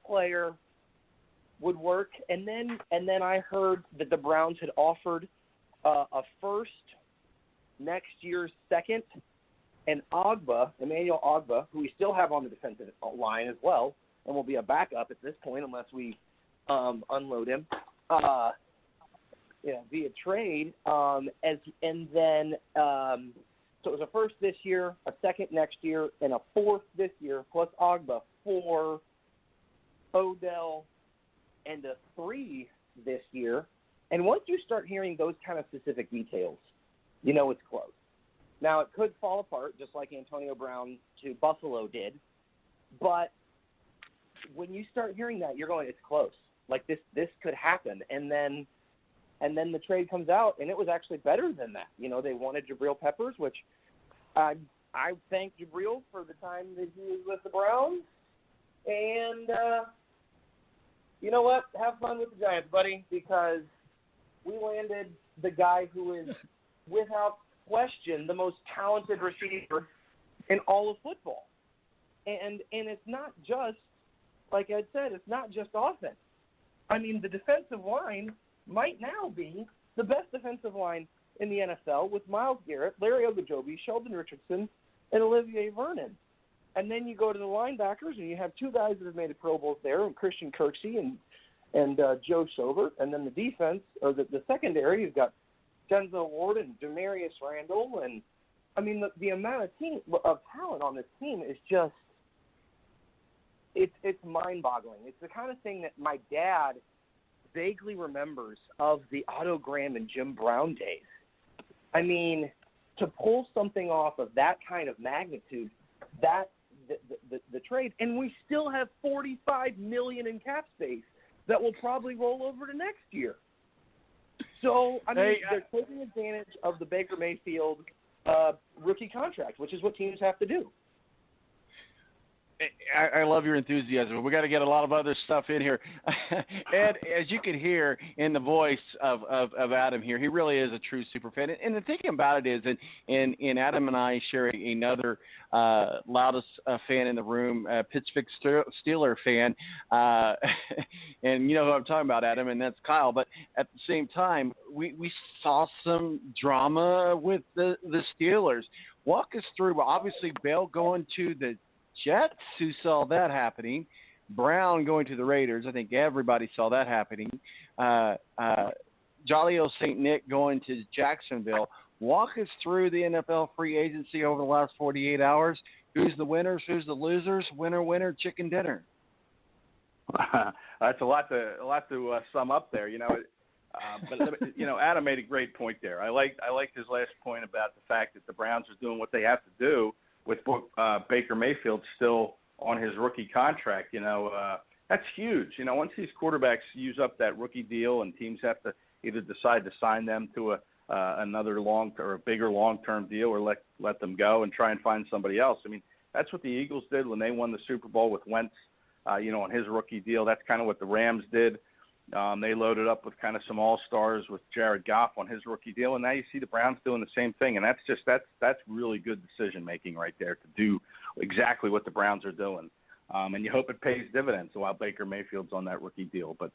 player would work. And then I heard that the Browns had offered a first, next year's second, and Emmanuel Ogba, who we still have on the defensive line as well, and will be a backup at this point unless we unload him via trade. So it was a first this year, a second next year, and a fourth this year, plus Ogba for Odell, and a 3 this year. And once you start hearing those kind of specific details, you know it's close. Now, it could fall apart, just like Antonio Brown to Buffalo did. But when you start hearing that, you're going, it's close. Like, this could happen. And then the trade comes out, and it was actually better than that. You know, they wanted Jabril Peppers, which I thank Jabril for the time that he was with the Browns. And you know what? Have fun with the Giants, buddy, because we landed the guy who is, without question, the most talented receiver in all of football. And it's not just, like I said, it's not just offense. I mean, the defensive line might now be the best defensive line in the NFL with Myles Garrett, Larry Ogunjobi, Sheldon Richardson, and Olivier Vernon. And then you go to the linebackers, and you have 2 guys that have made a Pro Bowls there, Christian Kirksey and Joe Schobert. And then the defense, or the secondary, you've got Denzel Ward and Demarius Randall. And, I mean, the amount of talent on this team is just it's mind-boggling. It's the kind of thing that my dad vaguely remembers of the Otto Graham and Jim Brown days. I mean, to pull something off of that kind of magnitude, the trade, and we still have $45 million in cap space that will probably roll over to next year. So, I mean, they're taking advantage of the Baker Mayfield rookie contract, which is what teams have to do. I love your enthusiasm. We got to get a lot of other stuff in here. Ed, as you can hear in the voice of Adam here, he really is a true super fan. And the thing about it is, and Adam and I share another loudest fan in the room, Pittsburgh Steeler fan. And you know who I'm talking about, Adam, and that's Kyle. But at the same time, we saw some drama with the Steelers. Walk us through, Obviously, Bell going to the Jets, who saw that happening. Brown going to the Raiders. I think everybody saw that happening. Jolly O St. Nick going to Jacksonville. Walk us through the NFL free agency over the last 48 hours. Who's the winners? Who's the losers? Winner, chicken dinner. That's a lot to sum up there, you know. But you know, Adam made a great point there. I liked his last point about the fact that the Browns are doing what they have to do with Baker Mayfield still on his rookie contract. You know, that's huge. You know, once these quarterbacks use up that rookie deal and teams have to either decide to sign them to another a bigger long-term deal or let them go and try and find somebody else. I mean, that's what the Eagles did when they won the Super Bowl with Wentz, on his rookie deal. That's kind of what the Rams did. They loaded up with kind of some all-stars with Jared Goff on his rookie deal, and now you see the Browns doing the same thing. And that's really good decision-making right there to do exactly what the Browns are doing. And you hope it pays dividends while Baker Mayfield's on that rookie deal. But,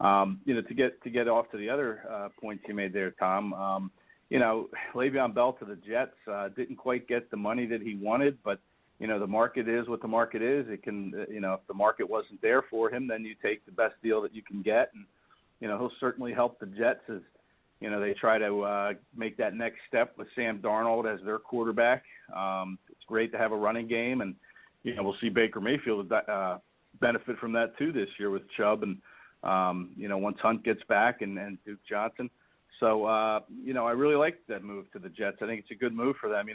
to get off to the other points you made there, Tom, Le'Veon Bell to the Jets didn't quite get the money that he wanted, but the market is what the market is. It can, if the market wasn't there for him, then you take the best deal that you can get. And, he'll certainly help the Jets as, they try to make that next step with Sam Darnold as their quarterback. It's great to have a running game. And, we'll see Baker Mayfield benefit from that too this year with Chubb and, once Hunt gets back and Duke Johnson. So, I really like that move to the Jets. I think it's a good move for them.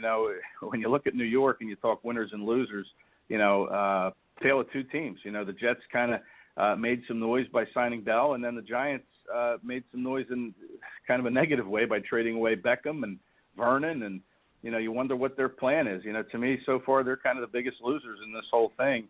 When you look at New York and you talk winners and losers, tale of two teams. The Jets kind of made some noise by signing Bell, and then the Giants made some noise in kind of a negative way by trading away Beckham and Vernon. And, you wonder what their plan is. To me, so far, they're kind of the biggest losers in this whole thing,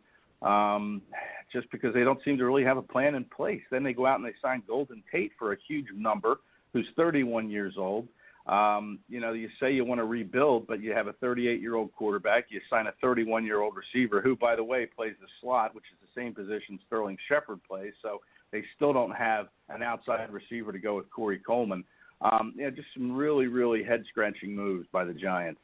just because they don't seem to really have a plan in place. Then they go out and they sign Golden Tate for a huge number, who's 31 years old. You say you want to rebuild, but you have a 38-year-old quarterback. You sign a 31-year-old receiver who, by the way, plays the slot, which is the same position Sterling Shepard plays. So they still don't have an outside receiver to go with Corey Coleman. Just some really, really head-scratching moves by the Giants.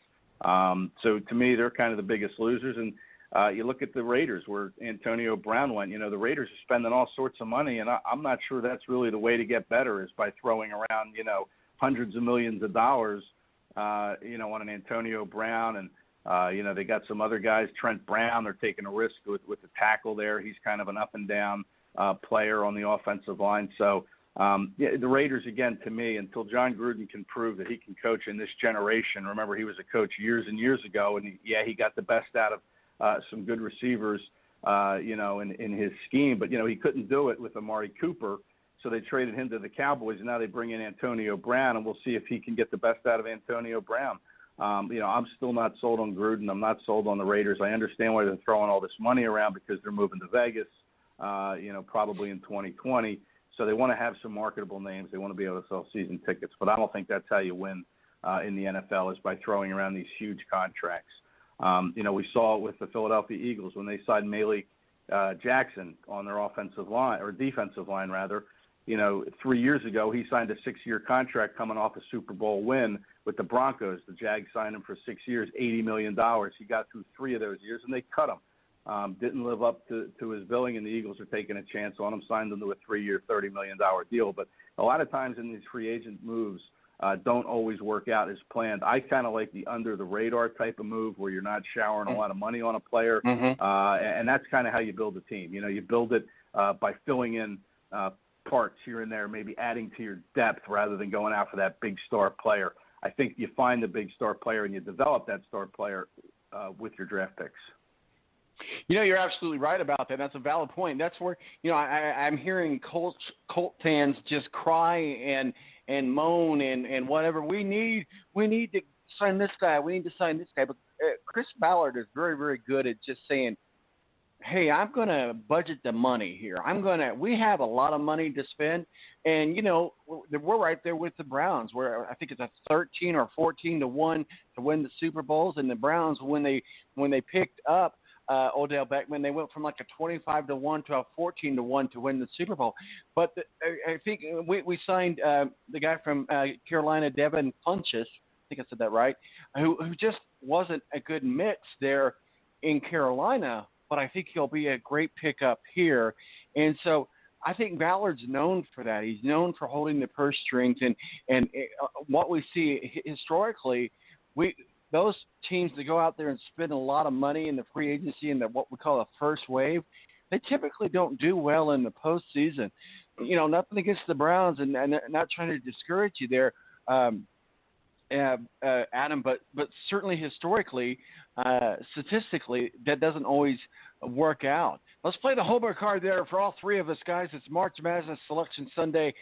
So to me, they're kind of the biggest losers. And you look at the Raiders where Antonio Brown went. The Raiders are spending all sorts of money, and I'm not sure that's really the way to get better is by throwing around, hundreds of millions of dollars, on an Antonio Brown. And, they got some other guys, Trent Brown, they're taking a risk with the tackle there. He's kind of an up-and-down player on the offensive line. So, the Raiders, again, to me, until John Gruden can prove that he can coach in this generation. Remember, he was a coach years and years ago, and he got the best out of some good receivers, in his scheme. But, he couldn't do it with Amari Cooper. So they traded him to the Cowboys, and now they bring in Antonio Brown, and we'll see if he can get the best out of Antonio Brown. I'm still not sold on Gruden. I'm not sold on the Raiders. I understand why they're throwing all this money around because they're moving to Vegas, probably in 2020. So they want to have some marketable names. They want to be able to sell season tickets. But I don't think that's how you win in the NFL is by throwing around these huge contracts. We saw it with the Philadelphia Eagles when they signed Malik Jackson on their offensive line, or defensive line, rather. 3 years ago, he signed a 6-year contract coming off a Super Bowl win with the Broncos. The Jags signed him for 6 years, $80 million. He got through 3 of those years, and they cut him. Didn't live up to his billing, and the Eagles are taking a chance on him, signed him to a 3-year, $30 million deal. But a lot of times in these free agent moves don't always work out as planned. I kind of like the under-the-radar type of move where you're not showering a lot of money on a player, and that's kind of how you build a team. You build it by filling in parts here and there, maybe adding to your depth rather than going out for that big star player. I think you find the big star player and you develop that star player with your draft picks. You're absolutely right about that. That's a valid point. That's where, I'm hearing Colt fans just cry and moan and whatever. We need to sign this guy. We need to sign this guy. But Chris Ballard is very, very good at just saying, hey, I'm going to budget the money here. We have a lot of money to spend. And, we're right there with the Browns, where I think it's a 13 or 14 to 1 to win the Super Bowls. And the Browns, when they picked up Odell Beckham, they went from like a 25 to 1 to a 14 to 1 to win the Super Bowl. But I think we signed the guy from Carolina, Devin Funchess, I think I said that right, who just wasn't a good mix there in Carolina. But I think he'll be a great pickup here. And so I think Ballard's known for that. He's known for holding the purse strings. And what we see historically, those teams that go out there and spend a lot of money in the free agency and what we call a first wave, they typically don't do well in the postseason. Nothing against the Browns and not trying to discourage you there, Adam, but certainly historically, statistically, that doesn't always work out. Let's play the homework card there for all three of us, guys. It's March Madness Selection Sunday.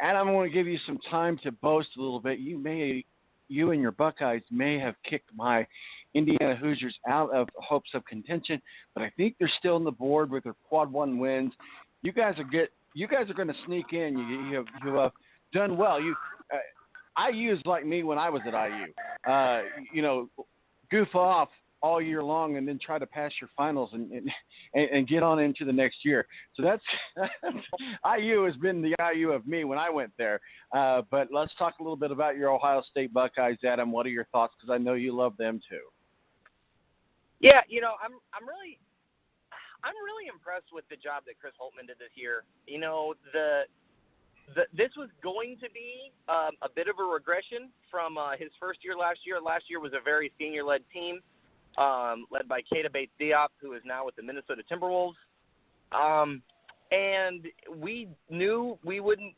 Adam, I want to give you some time to boast a little bit. You and your Buckeyes may have kicked my Indiana Hoosiers out of hopes of contention, but I think they're still on the board with their quad one wins. You guys are going to sneak in. You have done well. IU is like me when I was at IU. Goof off all year long and then try to pass your finals and get on into the next year. So that's IU has been the IU of me when I went there. But let's talk a little bit about your Ohio State Buckeyes, Adam. What are your thoughts? Because I know you love them too. Yeah, I'm really impressed with the job that Chris Holtmann did this year. This was going to be a bit of a regression from his first year last year. Last year was a very senior-led team, led by Keita Bates-Diop, who is now with the Minnesota Timberwolves. And we knew we wouldn't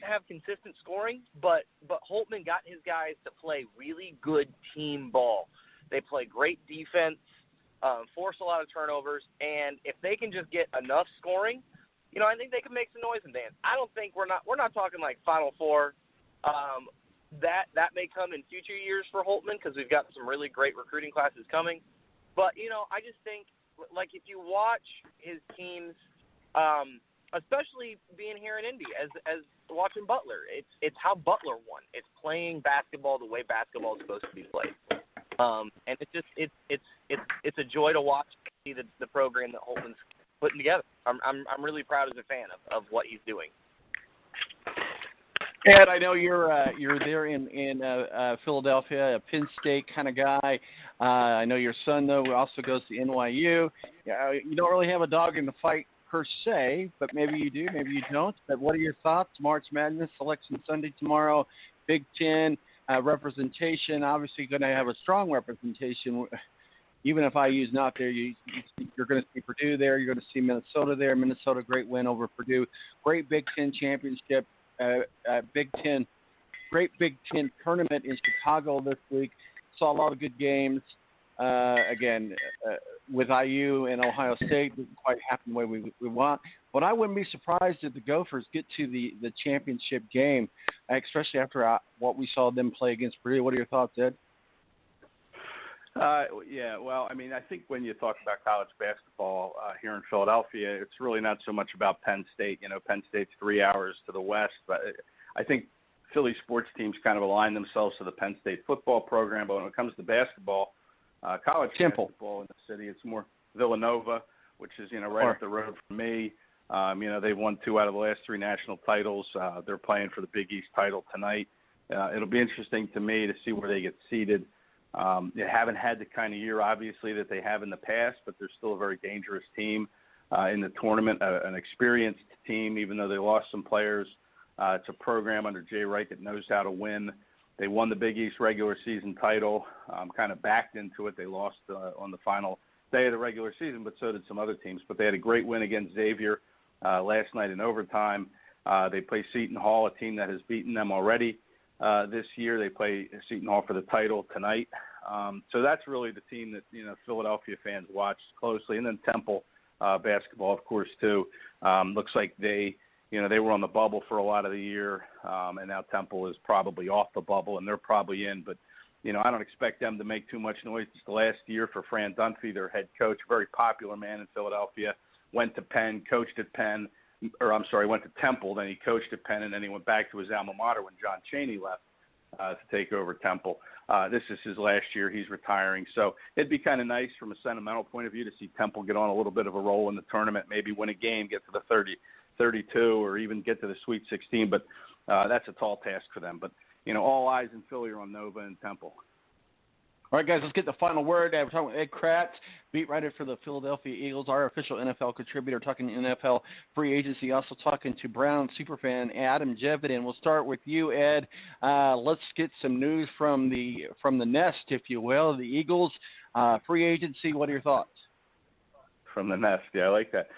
have consistent scoring, but Holtmann got his guys to play really good team ball. They play great defense, force a lot of turnovers, and if they can just get enough scoring, I think they can make some noise and dance. I don't think we're not talking like Final Four. That may come in future years for Holtmann because we've got some really great recruiting classes coming. But I just think like if you watch his teams, especially being here in Indy as watching Butler. It's how Butler won. It's playing basketball the way basketball is supposed to be played. And it's a joy to watch see the program that Holtman's putting together. I'm really proud as a fan of what he's doing. Ed, I know you're there in Philadelphia, a Penn State kind of guy. I know your son though also goes to NYU. You don't really have a dog in the fight per se, but maybe you do, maybe you don't. But what are your thoughts? March Madness, Selection Sunday tomorrow, Big Ten representation. Obviously, going to have a strong representation. Even if IU's not there, you're going to see Purdue there. You're going to see Minnesota there. Minnesota, great win over Purdue. Great Big Ten championship. Great Big Ten tournament in Chicago this week. Saw a lot of good games. With IU and Ohio State, didn't quite happen the way we want. But I wouldn't be surprised if the Gophers get to the championship game, especially after what we saw them play against Purdue. What are your thoughts, Ed? Yeah, well, I mean, I think when you talk about college basketball here in Philadelphia, it's really not so much about Penn State. You know, Penn State's 3 hours to the west, but I think Philly sports teams kind of align themselves to the Penn State football program. But when it comes to basketball, college basketball in the city, it's more Villanova, which is, right up the road from me. They've won 2 out of the last 3 national titles. They're playing for the Big East title tonight. It'll be interesting to me to see where they get seeded. They haven't had the kind of year, obviously, that they have in the past, but they're still a very dangerous team in the tournament, an experienced team, even though they lost some players. It's a program under Jay Wright that knows how to win. They won the Big East regular season title, kind of backed into it. They lost on the final day of the regular season, but so did some other teams. But they had a great win against Xavier last night in overtime. They play Seton Hall, a team that has beaten them already. This year they play Seton Hall for the title tonight. So that's really the team that, Philadelphia fans watch closely. And then Temple basketball, of course, too. Looks like they were on the bubble for a lot of the year, and now Temple is probably off the bubble, and they're probably in. But, I don't expect them to make too much noise. It's the last year for Fran Dunphy, their head coach, very popular man in Philadelphia, went to Penn, coached at Penn. Went to Temple, then he coached at Penn, and then he went back to his alma mater when John Chaney left to take over Temple. This is his last year. He's retiring. So it'd be kind of nice from a sentimental point of view to see Temple get on a little bit of a roll in the tournament, maybe win a game, get to the 32, or even get to the Sweet 16. But that's a tall task for them. But, all eyes in Philly are on Nova and Temple. All right, guys, let's get the final word. We're talking with Ed Kratz, beat writer for the Philadelphia Eagles, our official NFL contributor, talking NFL free agency, also talking to Brown superfan Adam Jevitin. We'll start with you, Ed. Let's get some news from the nest, if you will, the Eagles free agency. What are your thoughts? From the nest, yeah, I like that.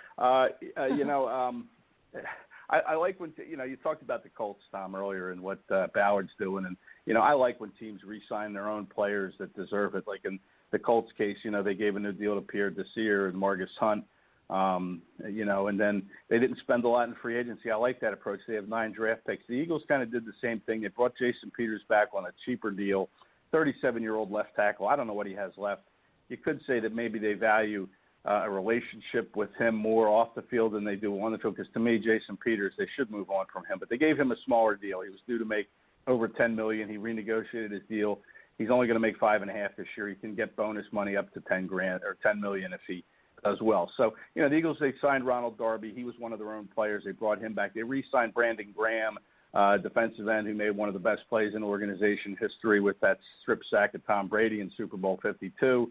I like when you talked about the Colts, Tom, earlier, and what Ballard's doing, and I like when teams re-sign their own players that deserve it. Like in the Colts case, they gave a new deal to Pierre Desir and Marcus Hunt, and then they didn't spend a lot in free agency. I like that approach. They have 9 draft picks. The Eagles kind of did the same thing. They brought Jason Peters back on a cheaper deal, 37-year-old left tackle. I don't know what he has left. You could say that maybe they value a relationship with him more off the field than they do on the field, because to me, Jason Peters, they should move on from him. But they gave him a smaller deal. He was due to make over $10 million. He renegotiated his deal. He's only going to make $5.5 million this year. He can get bonus money up to $10 million if he does well. So, the Eagles, they signed Ronald Darby. He was one of their own players. They brought him back. They re-signed Brandon Graham, defensive end, who made one of the best plays in organization history with that strip sack of Tom Brady in Super Bowl 52.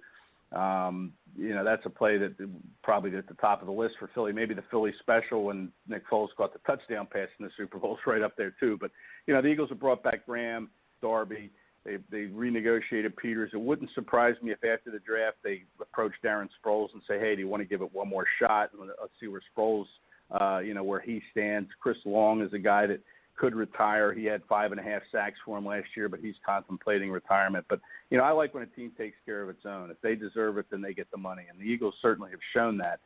That's a play that probably at the top of the list for Philly. Maybe the Philly special when Nick Foles caught the touchdown pass in the Super Bowl is right up there too. But, the Eagles have brought back Graham, Darby. They renegotiated Peters. It wouldn't surprise me if after the draft they approach Darren Sproles and say, hey, do you want to give it one more shot? Let's see where Sproles, where he stands. Chris Long is a guy that could retire. He had 5.5 sacks for him last year, but he's contemplating retirement. But, I like when a team takes care of its own. If they deserve it, then they get the money. And the Eagles certainly have shown that.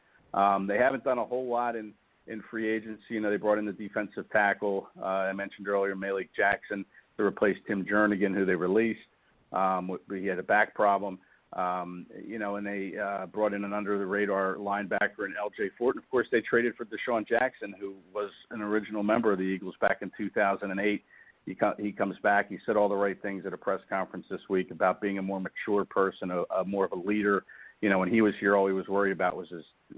They haven't done a whole lot in free agency. They brought in the defensive tackle. I mentioned earlier, Malik Jackson, to replace Tim Jernigan, who they released. He had a back problem. And they brought in an under-the-radar linebacker in L.J. Fort. And, of course, they traded for Deshaun Jackson, who was an original member of the Eagles back in 2008. He comes back. He said all the right things at a press conference this week about being a more mature person, a more of a leader. When he was here, all he was worried about was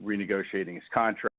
renegotiating his contract.